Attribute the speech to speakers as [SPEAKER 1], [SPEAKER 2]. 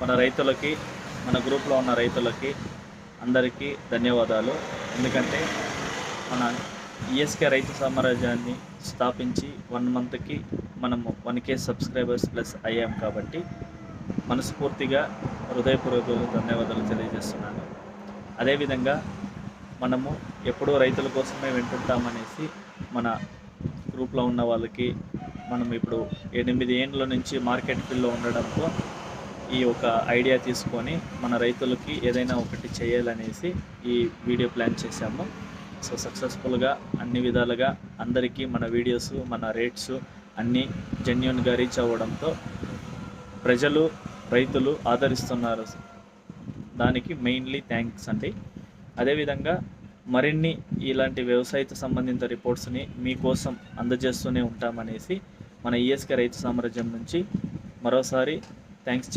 [SPEAKER 1] మన రైతులకి, మన గ్రూప్లో ఉన్న రైతులకి అందరికీ ధన్యవాదాలు. ఎందుకంటే మన ఈఎస్కే రైతు సామ్రాజ్యాన్ని స్థాపించి 1 మంత్కి మనము 1K సబ్స్క్రైబర్స్ ప్లస్ అయ్యాం కాబట్టి మనస్ఫూర్తిగా హృదయపూర్వక ధన్యవాదాలు తెలియజేస్తున్నాను. అదేవిధంగా మనము ఎప్పుడూ రైతుల కోసమే వింటుంటామనేసి మన గ్రూప్లో ఉన్న వాళ్ళకి, మనం ఇప్పుడు 8 ఏండ్ల నుంచి మార్కెట్ ఫీల్డ్లో ఉండడంతో ఈ ఒక ఐడియా తీసుకొని మన రైతులకి ఏదైనా ఒకటి చేయాలనేసి ఈ వీడియో ప్లాన్ చేశాము. సో సక్సెస్ఫుల్గా అన్ని విధాలుగా అందరికీ మన వీడియోస్, మన రేట్స్ అన్నీ జెన్యూన్గా రీచ్ అవ్వడంతో ప్రజలు, రైతులు ఆదరిస్తున్నారు. దానికి మెయిన్లీ థ్యాంక్స్ అండి. అదేవిధంగా మరిన్ని ఇలాంటి వ్యవసాయ సంబంధిత రిపోర్ట్స్ని మీకోసం అందజేస్తూనే ఉంటామనేసి మన ఈఎస్కే రైతు సామ్రాజ్యం నుంచి మరోసారి థ్యాంక్స్